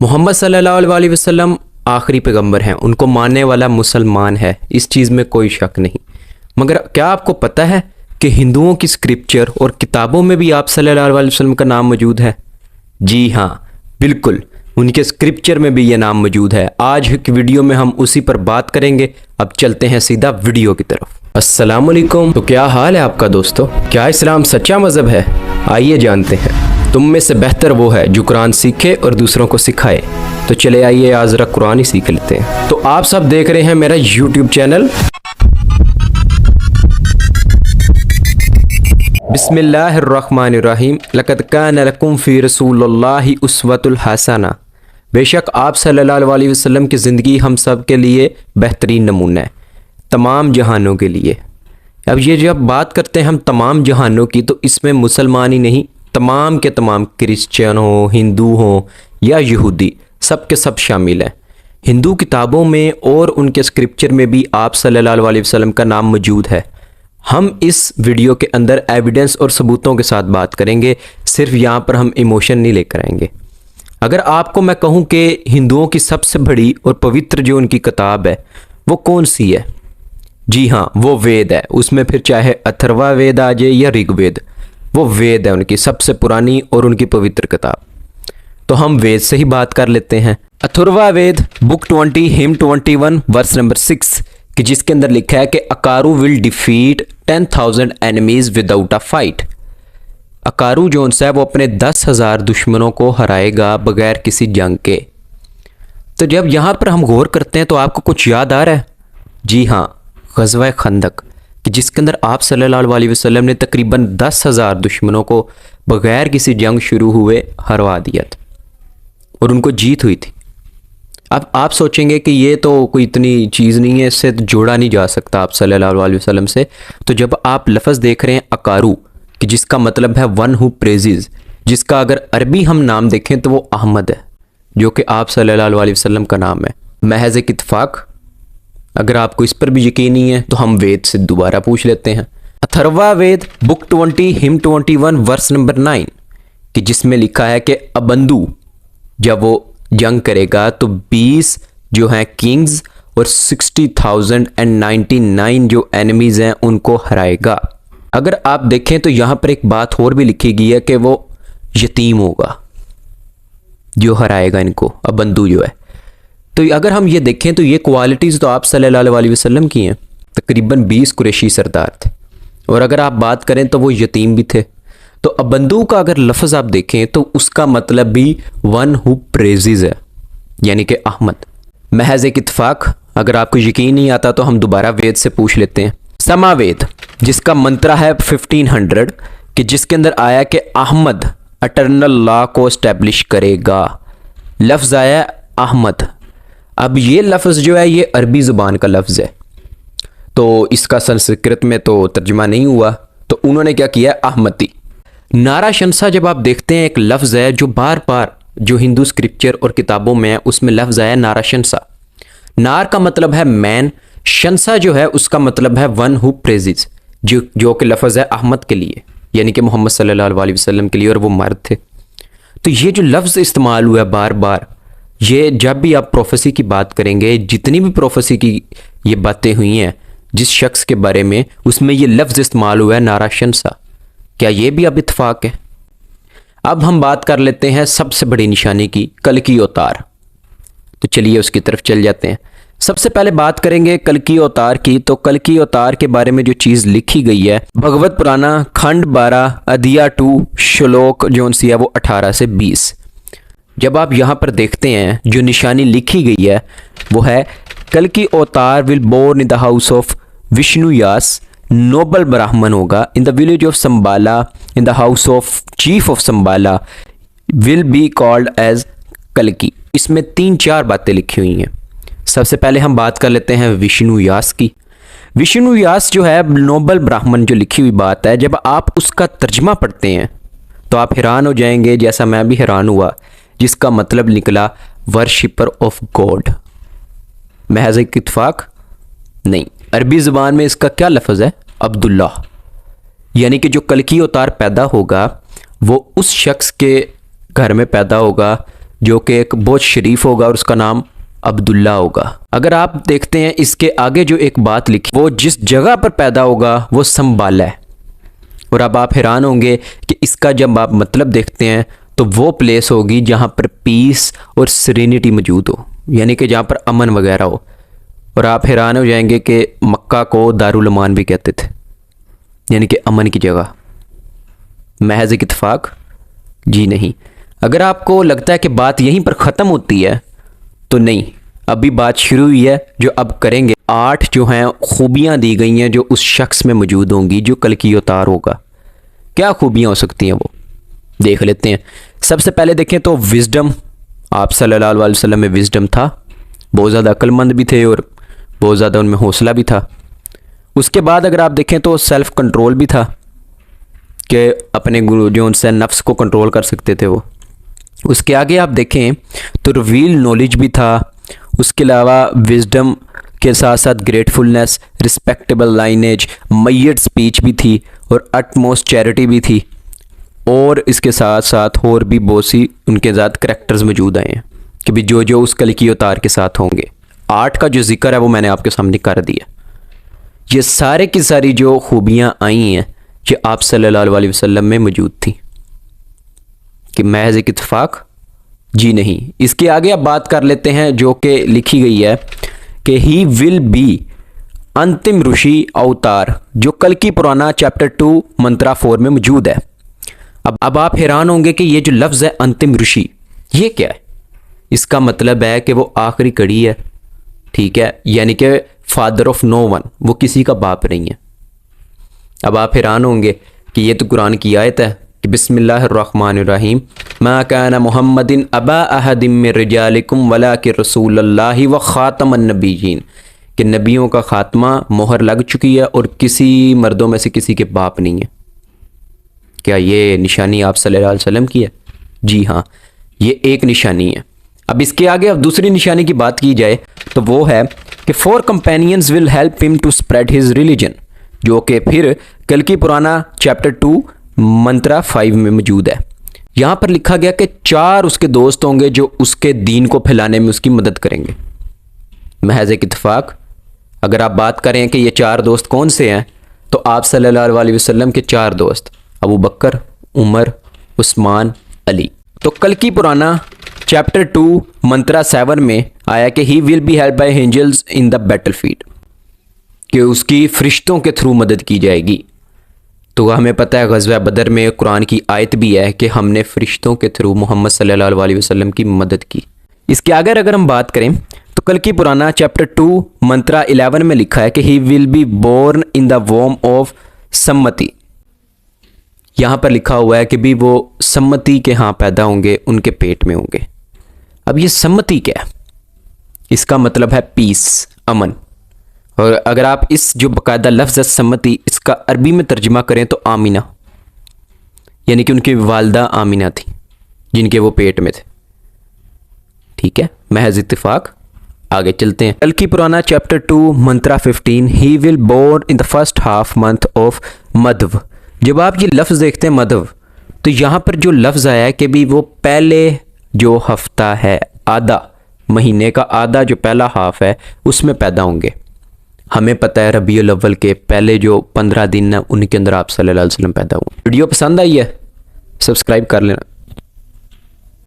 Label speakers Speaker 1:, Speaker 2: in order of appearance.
Speaker 1: मोहम्मद सल्लल्लाहु अलैहि वसल्लम आखिरी पैगंबर हैं, उनको मानने वाला मुसलमान है, इस चीज़ में कोई शक नहीं। मगर क्या आपको पता है कि हिंदुओं की स्क्रिप्चर और किताबों में भी आप सल्लल्लाहु अलैहि वसल्लम का नाम मौजूद है? जी हाँ, बिल्कुल, उनके स्क्रिप्चर में भी ये नाम मौजूद है। आज की वीडियो में हम उसी पर बात करेंगे। अब चलते हैं सीधा वीडियो की तरफ। अस्सलाम वालेकुम। तो क्या हाल है आपका दोस्तों? क्या इस्लाम सच्चा मज़हब है? आइए जानते हैं। तुम में से बेहतर वो है जो कुरान सीखे और दूसरों को सिखाए। तो चले आइए आज ज़रा कुरान ही सीख लेते हैं। तो आप सब देख रहे हैं मेरा यूट्यूब चैनल। बिस्मिल्लाहिर्रहमानिर्रहीम। लक़द कान लकुम फ़ी रसूलिल्लाहि उस्वतुल हसना। बेशक आप सल्लल्लाहु अलैहि वसल्लम की ज़िंदगी हम सब के लिए बेहतरीन नमूना है, तमाम जहानों के लिए। अब ये जब बात करते हैं हम तमाम जहानों की, तो इसमें मुसलमान ही नहीं, तमाम के तमाम क्रिश्चियन हो, हिंदू हो या यहूदी, सब के सब शामिल हैं। हिंदू किताबों में और उनके स्क्रिप्चर में भी आप सल्लल्लाहु अलैहि वसल्लम का नाम मौजूद है। हम इस वीडियो के अंदर एविडेंस और सबूतों के साथ बात करेंगे, सिर्फ यहाँ पर हम इमोशन नहीं लेकर आएंगे। अगर आपको मैं कहूँ कि हिंदुओं की सबसे बड़ी और पवित्र जो उनकी किताब है वो कौन सी है? जी हाँ, वो वेद है। उसमें फिर चाहे अथर्वा वेद आ जाए या ऋग्वेद, वो वेद है उनकी सबसे पुरानी और उनकी पवित्र किताब। तो हम वेद से ही बात कर लेते हैं। Atharva Veda book 20 hymn 21 verse number 6 कि जिसके अंदर लिखा है कि अकारू will defeat 10,000 enemies without a fight. अकारू जोन सा है वो अपने 10,000 दुश्मनों को हराएगा बगैर किसी जंग के। तो जब यहाँ पर हम गौर करते हैं तो आपको कुछ याद आ रहा है? जी हाँ, ग़ज़वा खंदक कि जिसके अंदर आप सल्लल्लाहु अलैहि वसल्लम ने तकरीबन 10,000 दुश्मनों को बगैर किसी जंग शुरू हुए हरवा दिया था और उनको जीत हुई थी। अब आप सोचेंगे कि ये तो कोई इतनी चीज़ नहीं है, इससे तो जोड़ा नहीं जा सकता आप सल्लल्लाहु अलैहि वसल्लम से। तो जब आप लफ्ज़ देख रहे हैं अकारू कि जिसका मतलब है वन हु प्रेजेस, जिसका अगर अरबी हम नाम देखें तो वो अहमद है, जो कि आप सल्लल्लाहु अलैहि वसल्लम का नाम है। महज एक इत्तेफाक। अगर आपको इस पर भी यकीन नहीं है तो हम वेद से दोबारा पूछ लेते हैं। Atharva Veda book 20 hymn 21 verse number 9 कि जिसमें लिखा है कि अबंदू जब वो जंग करेगा तो 20 जो हैं किंग्स और 60,099 जो एनिमीज हैं उनको हराएगा। अगर आप देखें तो यहाँ पर एक बात और भी लिखी गई है कि वो यतीम होगा जो हराएगा इनको, अबंदू जो है। तो अगर हम ये देखें तो ये क्वालिटीज़ तो आप सल्लल्लाहु अलैहि वसल्लम की हैं। तकरीबन 20 कुरैशी सरदार थे और अगर आप बात करें तो वो यतीम भी थे। तो अबंदू का अगर लफ्ज़ आप देखें तो उसका मतलब भी वन हु प्रेजेस है, यानी कि अहमद। महज एक इत्तेफाक। अगर आपको यकीन नहीं आता तो हम दोबारा वेद से पूछ लेते हैं। समावेद जिसका मंत्रा है 1500 कि जिसके अंदर आया कि अहमद अटर्नल लॉ को इस्टेब्लिश करेगा। लफ्ज़ आया अहमद। अब ये लफ्ज़ जो है ये अरबी ज़ुबान का लफ्ज़ है, तो इसका संस्कृत में तो तर्जुमा नहीं हुआ, तो उन्होंने क्या किया, अहमदी। नारा शंसा जब आप देखते हैं एक लफ्ज़ है जो बार बार जो हिंदू स्क्रिप्चर और किताबों में है, उसमें लफ्ज़ आया नारा शंसा। नार का मतलब है मैन, शंसा जो है उसका मतलब है वन हु प्रेजेस, जो कि लफ्ज़ है अहमद के लिए, यानी कि मोहम्मद सल्लल्लाहु अलैहि वसल्लम के लिए, और वो मर्द थे। तो ये जो लफ्ज़ इस्तेमाल हुआ है बार बार, ये जब भी आप प्रोफेसी की बात करेंगे, जितनी भी प्रोफेसी की ये बातें हुई हैं जिस शख्स के बारे में, उसमें ये लफ्ज़ इस्तेमाल हुआ है नारा शंसा। क्या ये भी अब इत्तेफाक है? अब हम बात कर लेते हैं सबसे बड़ी निशानी की, कल की अवतार। तो चलिए उसकी तरफ चल जाते हैं। सबसे पहले बात करेंगे कल की अवतार की। तो कल की अवतार के बारे में जो चीज़ लिखी गई है, भगवत पुराना खंड 12 अध्याय 2 श्लोक जोन सी है वो 18 से 20। जब आप यहाँ पर देखते हैं जो निशानी लिखी गई है वो है कल की avatar will born in the house of Vishnuyasha, noble Brahmin होगा, in the village of Sambhala, in the house of chief of Sambhala will be called as कल्की। इसमें 3-4 बातें लिखी हुई हैं। सबसे पहले हम बात कर लेते हैं विष्णु यास की। विष्णु यास जो है नोबल ब्राह्मण जो लिखी हुई बात है, जब आप उसका तर्जमा पढ़ते हैं तो आप हैरान हो जाएंगे, जैसा मैं भी हैरान हुआ, जिसका मतलब निकला वर्शिपर ऑफ गॉड। महज एक इत्तेफाक नहीं, अरबी ज़ुबान में इसका क्या लफ्ज़ है, अब्दुल्ला। यानी कि जो कल की अवतार पैदा होगा वो उस शख्स के घर में पैदा होगा जो कि एक बहुत शरीफ होगा और उसका नाम अब्दुल्ला होगा। अगर आप देखते हैं इसके आगे जो एक बात लिखी, वो जिस जगह पर पैदा होगा वो संभाला है। और अब आप हैरान होंगे कि इसका जब आप मतलब देखते हैं तो वो प्लेस होगी जहाँ पर पीस और सेरेनिटी मौजूद हो, यानी कि जहाँ पर अमन वगैरह हो। और आप हैरान हो जाएंगे कि मक्का को दारुल अमान भी कहते थे, यानी कि अमन की जगह। महज एक इत्तेफाक? जी नहीं। अगर आपको लगता है कि बात यहीं पर ख़त्म होती है तो नहीं, अभी बात शुरू हुई है जो अब करेंगे। 8 जो हैं खूबियाँ दी गई हैं जो उस शख्स में मौजूद होंगी जो कल की अवतार होगा। क्या खूबियाँ हो सकती हैं वो देख लेते हैं। सबसे पहले देखें तो विजडम, आप सल्लल्लाहु अलैहि वसल्लम में विजडम था, बहुत ज़्यादा अक्लमंद भी थे और बहुत ज़्यादा उनमें हौसला भी था। उसके बाद अगर आप देखें तो सेल्फ कंट्रोल भी था कि अपने गुरु जो उनसे नफ्स को कंट्रोल कर सकते थे वो। उसके आगे आप देखें तो रिवील नॉलेज भी था। उसके अलावा विजडम के साथ साथ ग्रेटफुलनेस, रिस्पेक्टेबल लाइनेज, मैयड स्पीच भी थी और अटमोस्ट चैरिटी भी थी। और इसके साथ साथ और भी बहुत सी उनके साथ करैक्टर्स मौजूद आए हैं कि भी जो जो उस कल की अवतार के साथ होंगे। 8 का जो जिक्र है वो मैंने आपके सामने कर दिया। ये सारे की सारी जो खूबियाँ आई हैं ये आप सल्लल्लाहु अलैहि वसल्लम में मौजूद थी। कि महज एक इत्तेफाक? जी नहीं। इसके आगे अब बात कर लेते हैं जो कि लिखी गई है कि ही विल बी अंतिम ऋषि अवतार, जो कल की पुराना चैप्टर 2 मंत्रा 4 में मौजूद है। अब आप हैरान होंगे कि ये जो लफ्ज़ है अंतिम ऋषि, ये क्या है? इसका मतलब है कि वो आखिरी कड़ी है, ठीक है, यानी कि फादर ऑफ नो वन, वो किसी का बाप नहीं है। अब आप हैरान होंगे कि ये तो कुरान की आयत है कि बिस्मिल्लाहिर्रहमानिर्रहीम मा काना मुहम्मदिन अबा अहदिम मिन रिजालिकुम वलाकिन रसूलुल्लाहि व खातमन नबिय्यीन, कि नबियों का खात्मा मोहर लग चुकी है और किसी मर्दों में से किसी के बाप नहीं है। क्या ये निशानी आप सल्लल्लाहु अलैहि वसल्लम की है? जी हाँ, ये एक निशानी है। अब इसके आगे अब दूसरी निशानी की बात की जाए तो वो है कि 4 companions will help him to spread his religion, जो कि फिर कल की पुराना चैप्टर 2 मंत्रा 5 में मौजूद है। यहाँ पर लिखा गया कि 4 उसके दोस्त होंगे जो उसके दीन को फैलाने में उसकी मदद करेंगे। महज एक इत्तेफाक? अगर आप बात करें कि ये 4 दोस्त कौन से हैं तो आप सल्लल्लाहु अलैहि वसल्लम के 4 दोस्त अबू बकर, उमर, उस्मान, अली। तो कल की पुराना चैप्टर 2 मंत्रा 7 में आया कि he will be help by angels in the battlefield, कि उसकी फरिश्तों के थ्रू मदद की जाएगी। तो हमें पता है ग़ज़वा बदर में कुरान की आयत भी है कि हमने फरिश्तों के थ्रू मोहम्मद सल्लल्लाहु अलैहि वसल्लम की मदद की। इसके आगे अगर हम बात करें तो कल की पुराना चैप्टर 2 मंत्रा 11 में लिखा है कि he will be born in the womb of Sumati. यहाँ पर लिखा हुआ है कि भी वो सम्मति के यहाँ पैदा होंगे, उनके पेट में होंगे। अब ये सम्मति क्या है? इसका मतलब है पीस, अमन। और अगर आप इस जो बाकायदा लफ्ज़ सम्मति इसका अरबी में तर्जुमा करें तो आमीना, यानी कि उनकी वालदा आमीना थी जिनके वो पेट में थे। ठीक है, महज इत्तेफाक। आगे चलते हैं। कल की Purana chapter 2 mantra 15 he will born in the first half month of Madhav. जब आप ये लफ्ज़ देखते हैं मधव, तो यहाँ पर जो लफ्ज़ आया है कि भी वो पहले जो हफ्ता है, आधा महीने का आधा जो पहला हाफ है उसमें पैदा होंगे। हमें पता है रबीउल अव्वल के पहले जो 15 दिन है उनके अंदर आप सल्लल्लाहु अलैहि वसल्लम पैदा हुए। वीडियो पसंद आई है? सब्सक्राइब कर लेना।